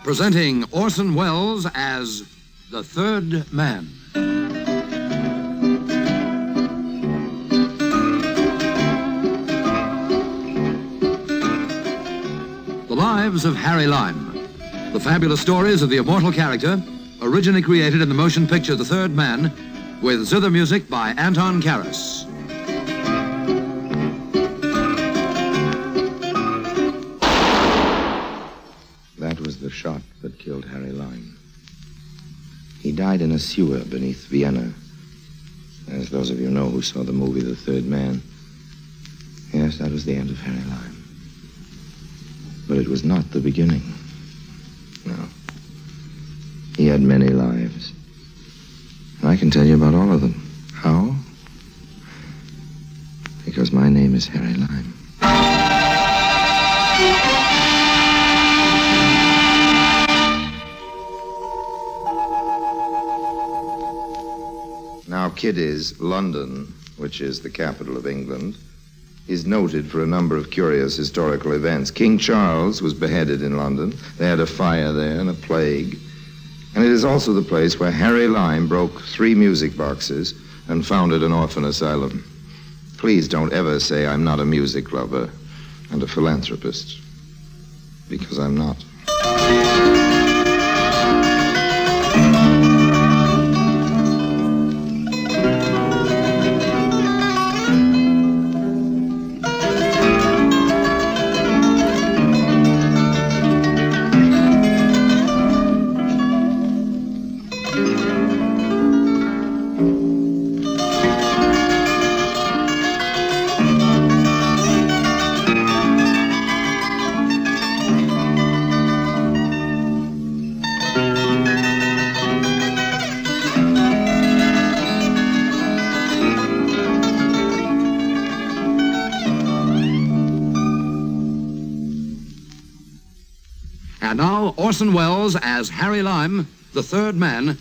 Presenting Orson Welles as The Third Man. The Lives of Harry Lime. The fabulous stories of the immortal character, originally created in the motion picture The Third Man, with zither music by Anton Karas. That was the shot that killed Harry Lime. He died in a sewer beneath Vienna. As those of you know who saw the movie The Third Man. Yes, that was the end of Harry Lime. But it was not the beginning. No. He had many lives. And I can tell you about all of them. How? Because my name is Harry Lime. Now, Kiddies, London, which is the capital of England, is noted for a number of curious historical events. King Charles was beheaded in London. They had a fire there and a plague. And it is also the place where Harry Lime broke 3 music boxes and founded an orphan asylum. Please don't ever say I'm not a music lover and a philanthropist, because I'm not. And now, Orson Welles as Harry Lime, the third man,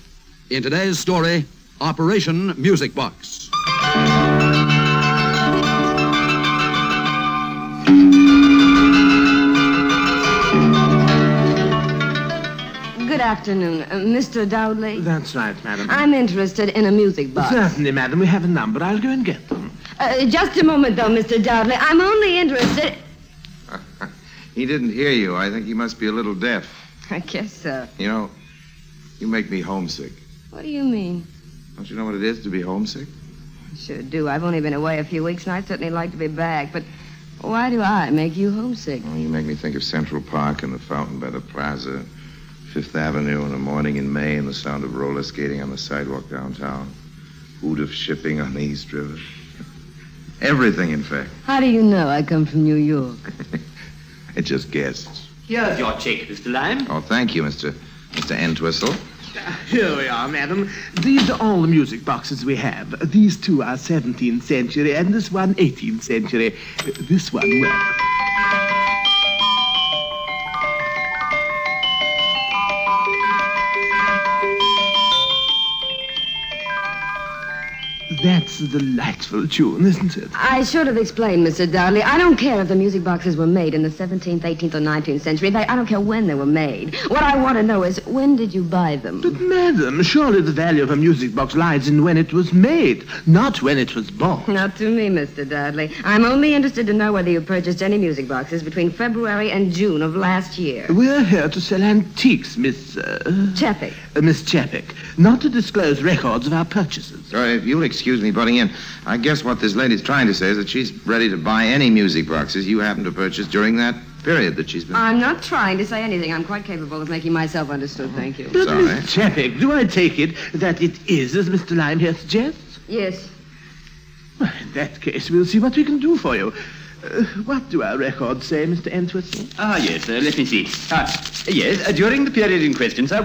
in today's story, Operation Music Box. Good afternoon, Mr. Dowdley. That's right, madam. I'm interested in a music box. Certainly, madam. We have a number. I'll go and get them. Just a moment, though, Mr. Dowdley. I'm only interested... He didn't hear you. I think he must be a little deaf. I guess so. You know, you make me homesick. What do you mean? Don't you know what it is to be homesick? I sure do. I've only been away a few weeks, and I'd certainly like to be back. But why do I make you homesick? Well, you make me think of Central Park and the fountain by the plaza, Fifth Avenue in the morning in May, and the sound of roller skating on the sidewalk downtown, hoot of shipping on the East River. Everything, in fact. How do you know I come from New York? I just guessed. Here's your check, Mr. Lime. Oh, thank you, Mr. Entwistle. Here we are, madam. These are all the music boxes we have. These 2 are 17th century, and this one 18th century. This one, well... That's a delightful tune, isn't it? I should have explained, Mr. Dowdley. I don't care if the music boxes were made in the 17th, 18th, or 19th century. In fact, I don't care when they were made. What I want to know is, when did you buy them? But, madam, surely the value of a music box lies in when it was made, not when it was bought. Not to me, Mr. Dowdley. I'm only interested to know whether you purchased any music boxes between February and June of last year. We're here to sell antiques, Miss... Chappick. Miss Chappick, not to disclose records of our purchases. If you'll excuse me butting in, I guess what this lady's trying to say is that she's ready to buy any music boxes you happen to purchase during that period that she's been... I'm not trying to say anything. I'm quite capable of making myself understood, thank you. But, Sorry. Miss Chappick, do I take it that it is as Mr. Lime here suggests? Yes. Well, in that case, we'll see what we can do for you. What do our records say, Mr. Entwistle? Yes, let me see. Yes, during the period in question, sir,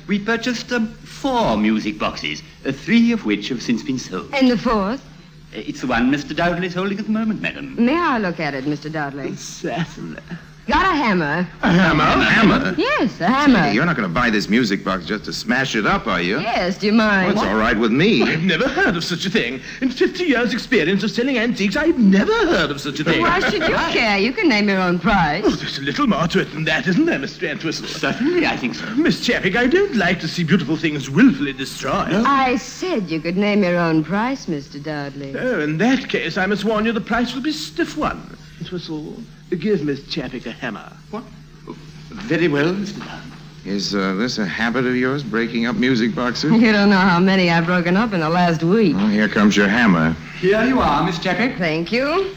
we purchased 4 music boxes, 3 of which have since been sold. And the 4th? It's the one Mr. Dowdley is holding at the moment, madam. May I look at it, Mr. Dowdley? Certainly. Got a hammer. A hammer? A hammer? Yes, a hammer. Hey, you're not going to buy this music box just to smash it up, are you? Yes, do you mind? Well, it's all right with me. I've never heard of such a thing. In 50 years' experience of selling antiques, I've never heard of such a thing. Why should you care? You can name your own price. Oh, there's a little more to it than that, isn't there, Mr. Entwistle? Certainly, I think so. Miss Chappick, I don't like to see beautiful things willfully destroyed. I said you could name your own price, Mr. Dudley. Oh, in that case, I must warn you the price will be a stiff one. Entwistle, give Miss Chappick a hammer. What? Very well, Mr. Dunn. Is this a habit of yours, breaking up music boxes? You don't know how many I've broken up in the last week. Well, here comes your hammer. Here you are, Miss Chappick. Thank you.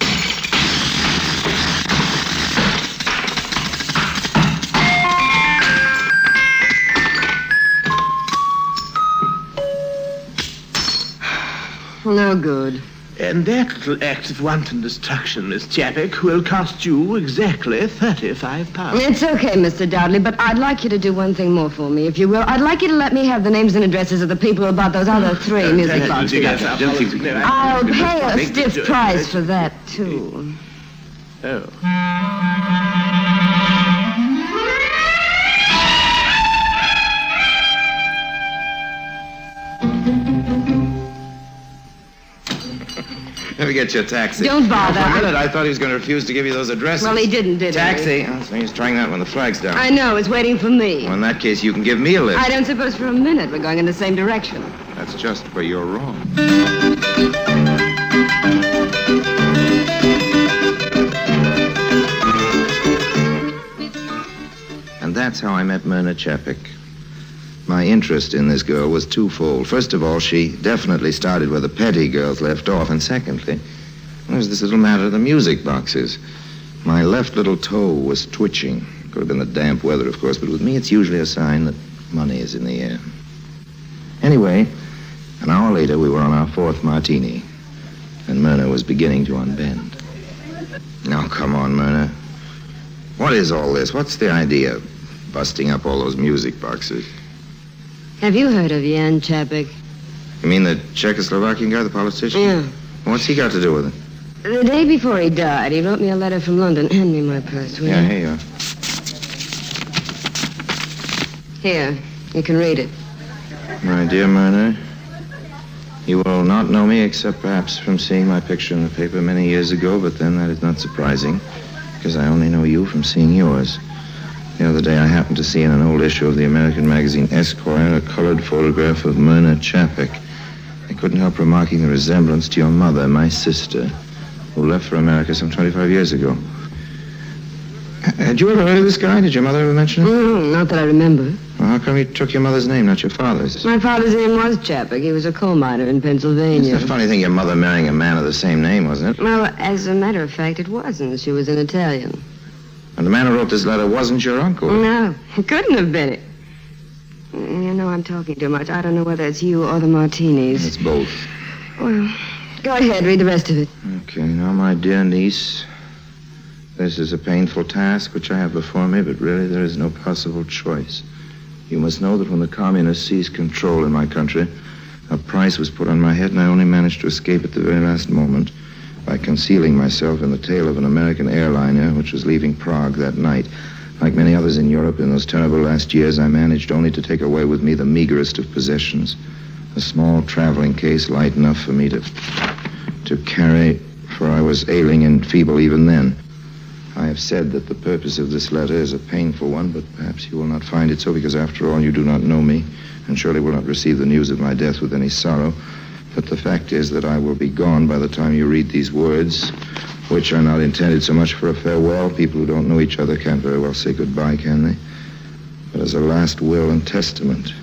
No good. And that little act of wanton destruction, Miss Chappick, will cost you exactly £35. It's okay, Mr. Dudley, but I'd like you to do one thing more for me, if you will. I'd like you to let me have the names and addresses of the people who bought those other three music boxes. I'll pay a stiff price for that, too. Oh. Let me get you a taxi. Don't bother. For a minute, I thought he was going to refuse to give you those addresses. Well, he didn't, did he? Taxi. Oh, so he's trying that when the flag's down. I know, it's waiting for me. Well, in that case, you can give me a lift. I don't suppose for a minute we're going in the same direction. That's just where you're wrong. And that's how I met Myrna Chappick. My interest in this girl was twofold. First of all, she definitely started where the petty girls left off. And secondly, there was this little matter of the music boxes. My left little toe was twitching. Could have been the damp weather, of course, but with me it's usually a sign that money is in the air. Anyway, an hour later, we were on our fourth martini, and Myrna was beginning to unbend. Now, come on, Myrna. What is all this? What's the idea of busting up all those music boxes? Have you heard of Jan Chappick? You mean the Czechoslovakian guy, the politician? Yeah. What's he got to do with it? The day before he died, he wrote me a letter from London. Hand me my purse, will Yeah, you? here you are. Here, you can read it. My dear Myrna, you will not know me except perhaps from seeing my picture in the paper many years ago, but then that is not surprising, because I only know you from seeing yours. The other day I happened to see in an old issue of the American magazine Esquire a colored photograph of Myrna Chappick. I couldn't help remarking the resemblance to your mother, my sister, who left for America some 25 years ago. Had you ever heard of this guy? Did your mother ever mention him? Not that I remember. Well, how come you took your mother's name, not your father's? My father's name was Chappick. He was a coal miner in Pennsylvania. It's a funny thing, your mother marrying a man of the same name, wasn't it? Well, as a matter of fact, it wasn't. She was an Italian. And the man who wrote this letter wasn't your uncle? No, it couldn't have been it. You know, I'm talking too much. I don't know whether it's you or the martinis. It's both. Well, go ahead, read the rest of it. Okay, now, my dear niece, this is a painful task which I have before me, but really there is no possible choice. You must know that when the communists seized control in my country, a price was put on my head, and I only managed to escape at the very last moment by concealing myself in the tail of an American airliner which was leaving Prague that night. Like many others in Europe in those terrible last years, I managed only to take away with me the meagerest of possessions. A small traveling case light enough for me to carry, for I was ailing and feeble even then. I have said that the purpose of this letter is a painful one, but perhaps you will not find it so, because after all you do not know me, and surely will not receive the news of my death with any sorrow. But the fact is that I will be gone by the time you read these words, which are not intended so much for a farewell. People who don't know each other can't very well say goodbye, can they? But as a last will and testament.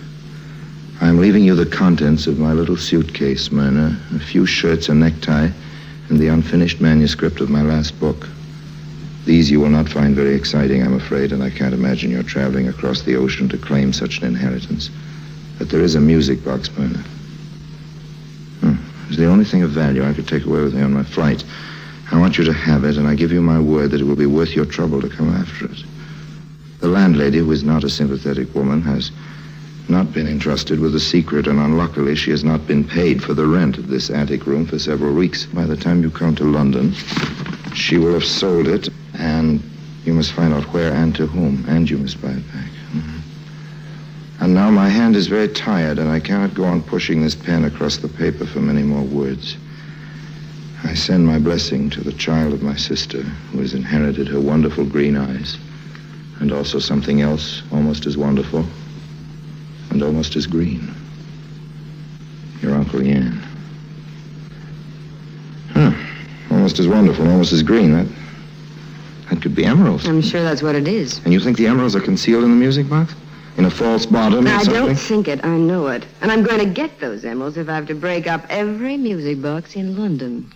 I am leaving you the contents of my little suitcase, Myrna, a few shirts, a necktie, and the unfinished manuscript of my last book. These you will not find very exciting, I'm afraid, and I can't imagine you're traveling across the ocean to claim such an inheritance. But there is a music box, Myrna. It's the only thing of value I could take away with me on my flight. I want you to have it, and I give you my word that it will be worth your trouble to come after it. The landlady, who is not a sympathetic woman, has not been entrusted with the secret, and unluckily she has not been paid for the rent of this attic room for several weeks. By the time you come to London, she will have sold it, and You must find out where and to whom, and you must buy it back. And now my hand is very tired, and I cannot go on pushing this pen across the paper for many more words. I send my blessing to the child of my sister, who has inherited her wonderful green eyes, and also something else almost as wonderful and almost as green. Your Uncle Yan. Almost as wonderful, almost as green. That could be emeralds. I'm sure that's what it is. And you think the emeralds are concealed in the music box? In a false bottom or something? I don't think it. I know it. And I'm going to get those emeralds if I have to break up every music box in London.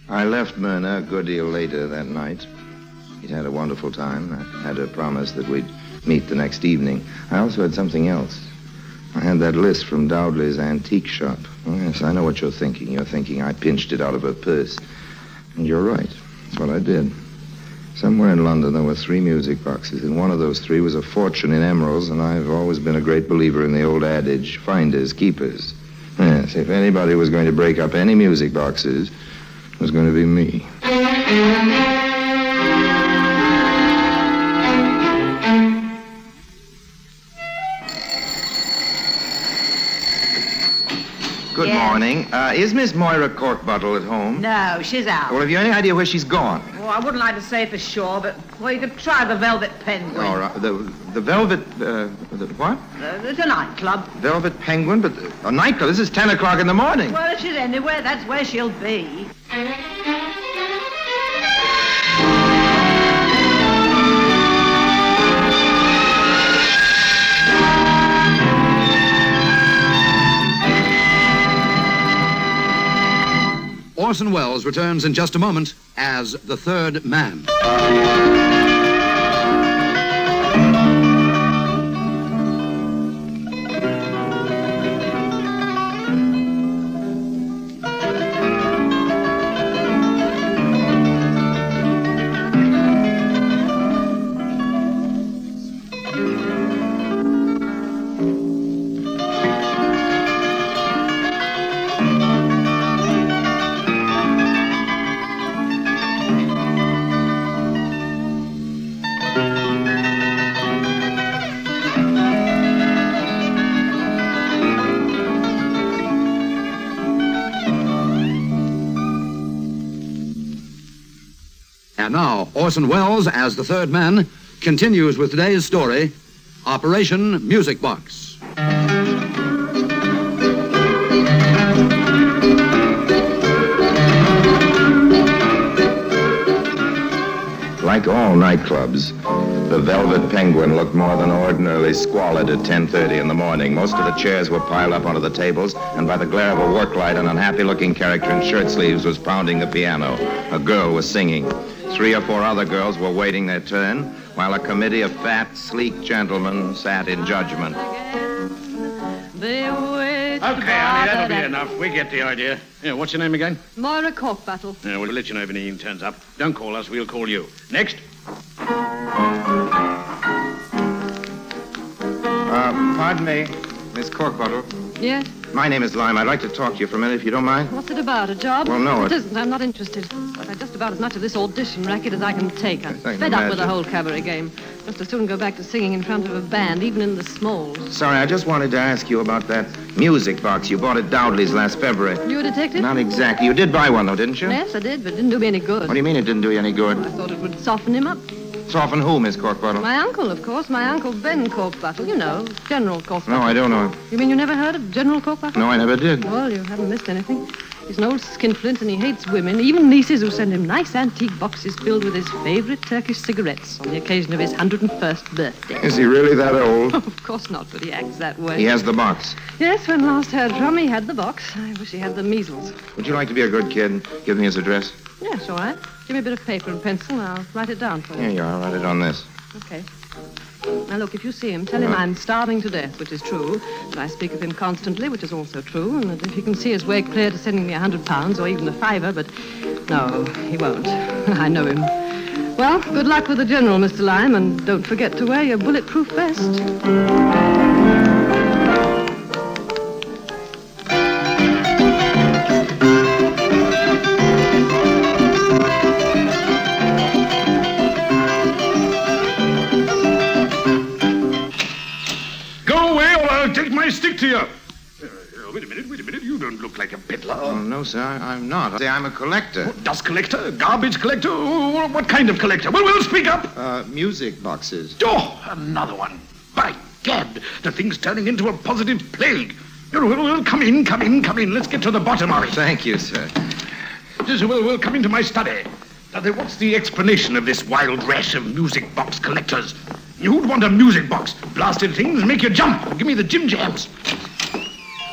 I left Myrna a good deal later that night. He'd had a wonderful time. I had her promise that we'd meet the next evening. I also had something else. I had that list from Dowdley's antique shop. Oh, yes, I know what you're thinking. You're thinking I pinched it out of her purse. And you're right. That's what I did. Somewhere in London, there were 3 music boxes. And one of those 3 was a fortune in emeralds, and I've always been a great believer in the old adage, finders, keepers. Yes, if anybody was going to break up any music boxes, it was going to be me. Good morning. Is Miss Moira Corkbottle at home? No, she's out. Well, have you any idea where she's gone? Well, I wouldn't like to say for sure, but, well, you could try the Velvet Penguin. All right. The Velvet, the what? It's a nightclub. Velvet Penguin? But a nightclub? This is 10 o'clock in the morning. Well, if she's anywhere, that's where she'll be. Orson Welles returns in just a moment as the Third Man. And now, Orson Welles, as the Third Man, continues with today's story, Operation Music Box. Like all nightclubs, the Velvet Penguin looked more than ordinarily squalid at 10:30 in the morning. Most of the chairs were piled up onto the tables, and by the glare of a work light, an unhappy-looking character in shirt sleeves was pounding the piano. A girl was singing. 3 or 4 other girls were waiting their turn, while a committee of fat, sleek gentlemen sat in judgment. Okay, honey, that'll be enough. We get the idea. Yeah, what's your name again? Moira Corkbottle. Yeah, we'll let you know if anything turns up. Don't call us, we'll call you. Next. Pardon me, Miss Corkbottle. Yes? My name is Lime. I'd like to talk to you for a minute, if you don't mind. What's it about, a job? Well, no, it isn't. I'm not interested. I've had just about as much of this audition racket as I can take. I'm I can fed up with the imagine. whole cabaret game. Just as soon go back to singing in front of a band, even in the smalls. Sorry, I just wanted to ask you about that music box you bought at Dowdley's last February. You a detective? Not exactly. You did buy one, though, didn't you? Yes, I did, but it didn't do me any good. What do you mean it didn't do you any good? I thought it would soften him up. Soften who, Miss Corkbottle? My uncle, of course. My uncle Ben Corkbottle. You know, General Corkbottle. No, I don't know. You mean you never heard of General Corkbottle? No, I never did. Well, you haven't missed anything. He's an old skinflint and he hates women, even nieces who send him nice antique boxes filled with his favorite Turkish cigarettes on the occasion of his 101st birthday. Is he really that old? Of course not, but he acts that way. He has the box. Yes, when last heard from, he had the box. I wish he had the measles. Would you like to be a good kid and give me his address? Yes, all right. Give me a bit of paper and pencil, and I'll write it down for you. Here you are. Write it on this. Okay. Now, look, if you see him, tell him I'm starving to death, which is true, that I speak of him constantly, which is also true, and that if he can see his way clear to sending me £100 or even a £5, but no, he won't. I know him. Well, good luck with the General, Mr. Lime, and don't forget to wear your bulletproof vest. My stick to you. Wait a minute. You don't look like a peddler. Oh, no, sir, I'm not. I'm a collector. Oh, dust collector? Garbage collector? Oh, what kind of collector? Well, speak up. Music boxes. Oh, another one. By gad, the thing's turning into a positive plague. Well, come in. Let's get to the bottom of it. Thank you, sir. Well, come into my study. Now, then, what's the explanation of this wild rash of music box collectors? Who'd want a music box? Blasted things make you jump. Give me the Jim Jams.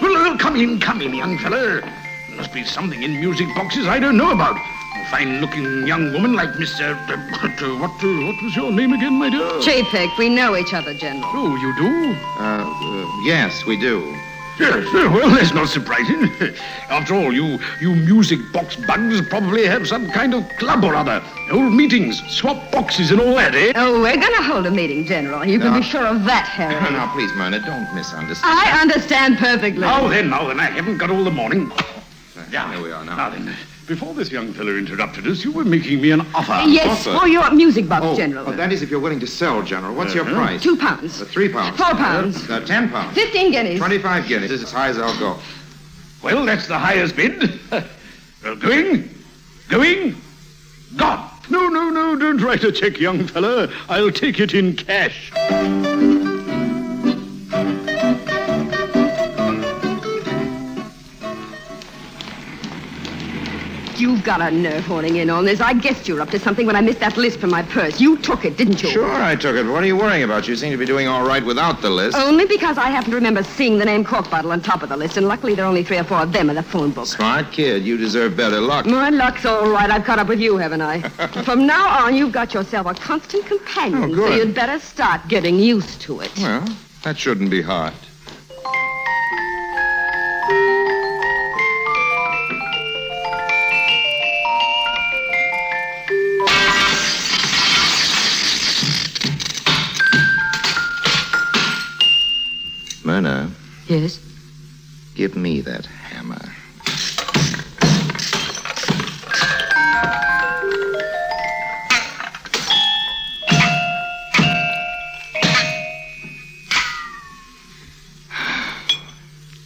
Well, come in, young fella. There must be something in music boxes I don't know about. A fine-looking young woman like Miss... what was your name again, my dear? JPEG. We know each other, General. Oh, you do? Yes, we do. Yes, well, that's not surprising. After all, you music box bugs probably have some kind of club or other. Old meetings, swap boxes and all that, eh? Oh, we're going to hold a meeting, General. You can be sure of that, Harry. Now, please, Myrna, don't misunderstand. I understand perfectly. Now then, I haven't got all the morning. Yeah, here we are now. Now then, before this young fellow interrupted us, you were making me an offer. Yes, Offer? for your music box, General. Oh, that is if you're willing to sell, General. What's your price? £2. £3. £4. 10 pounds. 15 guineas. 25 guineas. This is as high as I'll go. Well, that's the highest bid. Well, going? Gone. No, don't write a check, young fella. I'll take it in cash. You've got a nerve horning in on this. I guessed you were up to something when I missed that list from my purse. You took it, didn't you? Sure, I took it. What are you worrying about? You seem to be doing all right without the list. Only because I happen to remember seeing the name cork bottle on top of the list, and luckily there are only 3 or 4 of them in the phone book. Smart kid. You deserve better luck. My luck's all right. I've caught up with you, haven't I? From now on, you've got yourself a constant companion, Oh, good. so you'd better start getting used to it. Well, that shouldn't be hard. Myrna, Yes? give me that hammer.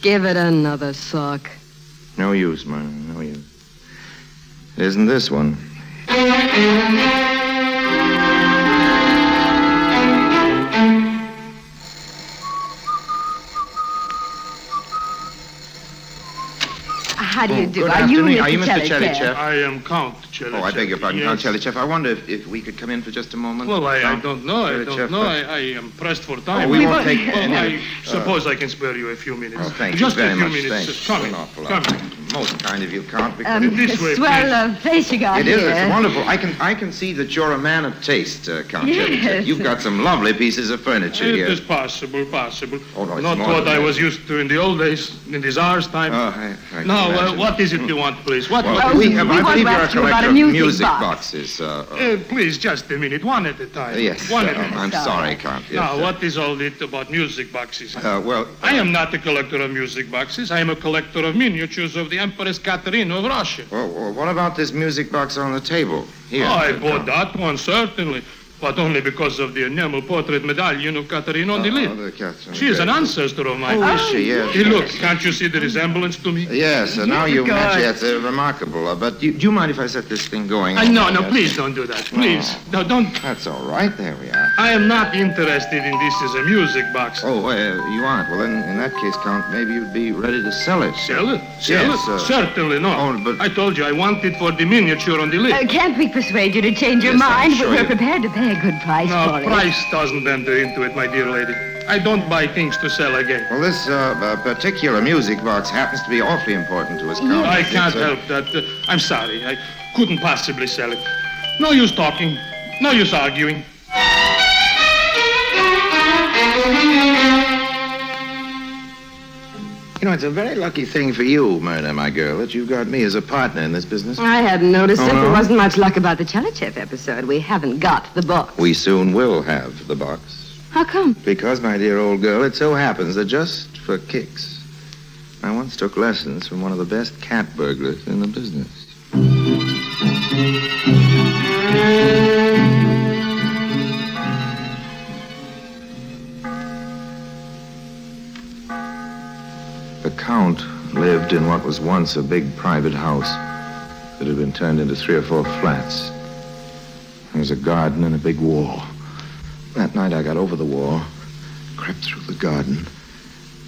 Give it another suck. No use, Myrna, no use. It isn't this one. How do you do? Good Are you afternoon. Mr. Are you Mr. Chelichev? Chelichev? I am Count Chelichev. Oh, I beg your pardon, Yes. Count Chelichev. I wonder if we could come in for just a moment. Well, I Count don't know. Chelichev, I am pressed for time. Oh, we won't take Well, any. I suppose I can spare you a few minutes. Oh, thank Just you very a few much. minutes. Thanks. Come in. An awful lot. Come in. Most kind of you, Count. Because This way, Swell place you got it here. is. It's wonderful. I can see that you're a man of taste, Count Yes. Chelichev. You've got some lovely pieces of furniture It here. is possible. Oh, no, it's Not more what than I that. was used to in the old days, in the Tsar's time. Oh, I can Now, imagine. what is it you want, please? What? Well, Oh, I we believe want to you're a ask you about collector a of music music box. boxes. Please, just a minute, one at a time. Yes. One at a time. I'm sorry, Count. Yes, Now, what is all it about music boxes? Well, I am not a collector of music boxes. I am a collector of miniatures of the Empress Catherine of Russia. well, what about this music box on the table? Here. I bought that one, certainly, but only because of the enamel portrait medallion of Catherine on the lid. the Catherine. She is an ancestor of mine. Oh, is she? Yes. Hey, look, can't you see the resemblance to me? Yes, now you Good. mention it's remarkable. But do you mind if I set this thing going? No, Yes. please don't do that. Please. No, don't. That's all right. There we are. I am not interested in this as a music box. Oh, you aren't? Well, then, in that case, Count, maybe you'd be ready to sell it. Sell it? Yes, Certainly not. oh, but- I told you I want it for the miniature on the lid. Can't we persuade you to change your Yes, I'm mind? sure We're you- prepared to pay a good price No, for it. price doesn't enter into it, my dear lady. I don't buy things to sell again. Well, this particular music box happens to be awfully important to us, Count. I It's, can't help that. I'm sorry. I couldn't possibly sell it. No use talking. No use arguing. it's a very lucky thing for you, Myrna, my girl, that you've got me as a partner in this business. I hadn't noticed it. no? There wasn't much luck about the Chalichev episode. We haven't got the box. We soon will have the box. How come? Because, my dear old girl, it so happens that just for kicks, I once took lessons from one of the best cat burglars in the business. The Count lived in what was once a big private house that had been turned into 3 or 4 flats. There was a garden and a big wall. That night I got over the wall, crept through the garden,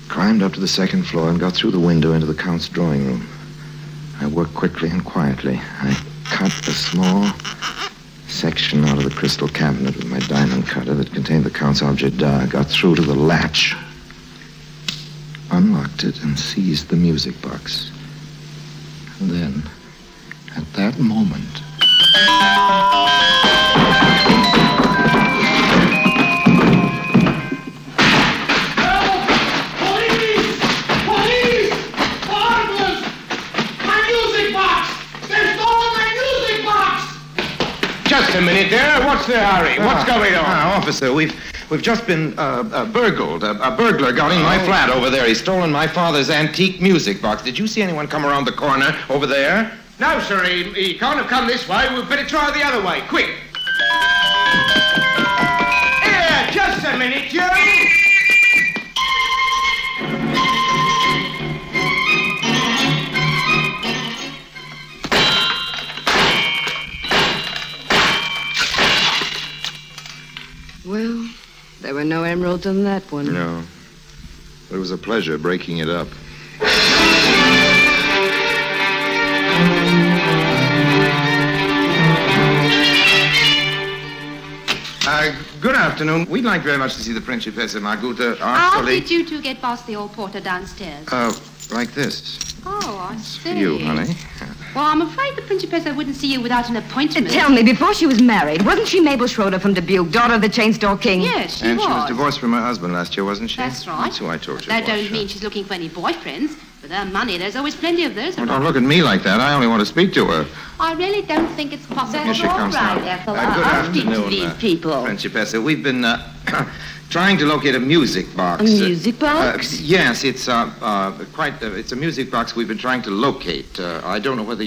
climbed up to the 2nd floor and got through the window into the Count's drawing room. I worked quickly and quietly. I cut a small section out of the crystal cabinet with my diamond cutter that contained the Count's objet d'art, got through to the latch, unlocked it, and seized the music box. And then, at that moment... Police! Police! Burglars! My music box! They've stolen my music box! Just a minute there. What's the hurry? What's going on? Officer, we've just been burgled. A burglar got in my flat over there. He's stolen my father's antique music box. Did you see anyone come around the corner over there? No, sir. He can't have come this way. We'd better try the other way. Quick. Here, just a minute, you. Well, there were no emeralds on that one. No. It was a pleasure breaking it up. Good afternoon. We'd like very much to see the Principessa Marguta. How did you two get past the old porter downstairs? Like this. Oh, I It's see. for you, honey. Well, I'm afraid the Principessa wouldn't see you without an appointment. Tell me, before she was married, wasn't she Mabel Schroeder from Dubuque, daughter of the chain store king? Yes, she And was. she was divorced from her husband last year, wasn't she? That's right. That's who I told you. That it was, don't mean she's looking for any boyfriends. With her money, there's always plenty of those Well, around. don't look at me like that. I only want to speak to her. I really don't think it's possible. Here she comes now. Good afternoon, people. Principessa. We've been trying to locate a music box. A music box? Yes, it's it's a music box we've been trying to locate. I don't know whether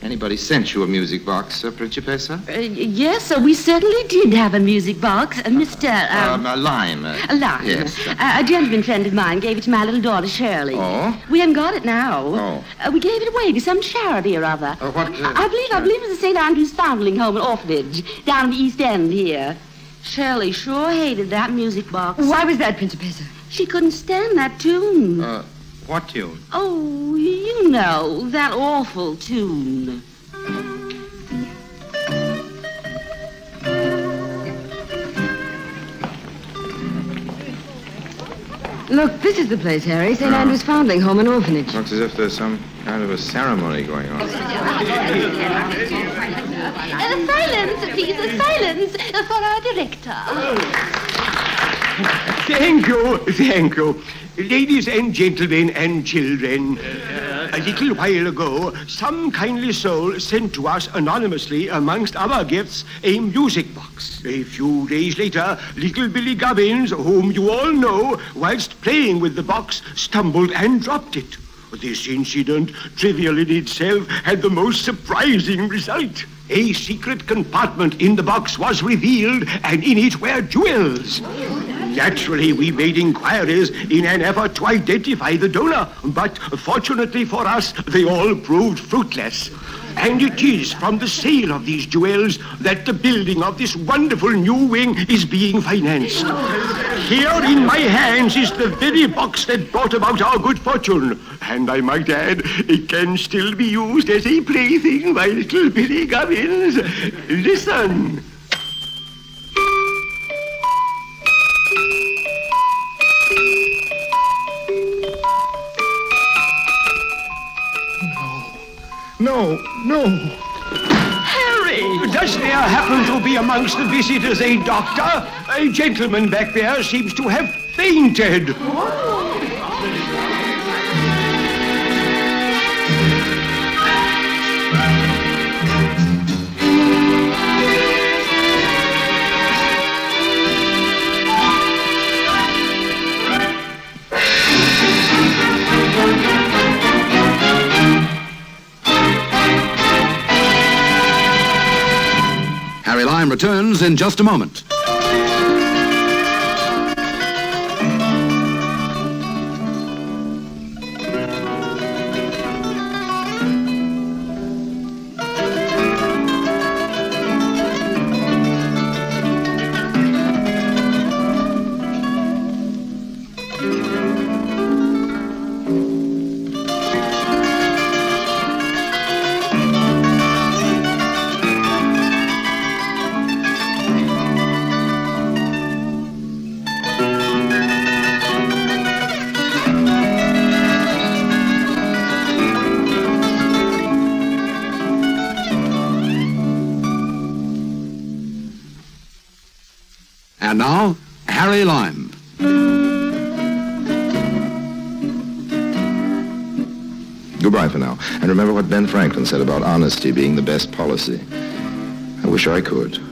anybody sent you a music box, Principessa? Yes, sir, we certainly did have a music box. Mr. A lime. A lime. Yes. A gentleman friend of mine gave it to my little daughter, Shirley. Oh? We haven't got it now. Oh. We gave it away to some charity or other. What? I believe it was the St. Andrew's Foundling Home and Orphanage down in the East End here. Shirley sure hated that music box. Why was that, Principessa? She couldn't stand that tune. What tune? Oh, you know, that awful tune. Look, this is the place, Harry. St. Andrew's Foundling Home and Orphanage. Looks as if there's some kind of a ceremony going on. Silence, please, silence for our director. Thank you. Ladies and gentlemen and children, a little while ago, some kindly soul sent to us anonymously, amongst other gifts, a music box. A few days later, little Billy Gubbins, whom you all know, whilst playing with the box, stumbled and dropped it. This incident, trivial in itself, had the most surprising result. A secret compartment in the box was revealed, and in it were jewels. Naturally, we made inquiries in an effort to identify the donor, but fortunately for us, they all proved fruitless. And it is from the sale of these jewels that the building of this wonderful new wing is being financed. Here in my hands is the very box that brought about our good fortune. And I might add, it can still be used as a plaything by little Billy Gubbins. Listen. No. Harry! Does there happen to be amongst the visitors a doctor? A gentleman back there seems to have fainted. returns in just a moment. And now, Harry Lime. Goodbye for now. And remember what Ben Franklin said about honesty being the best policy. I wish I could.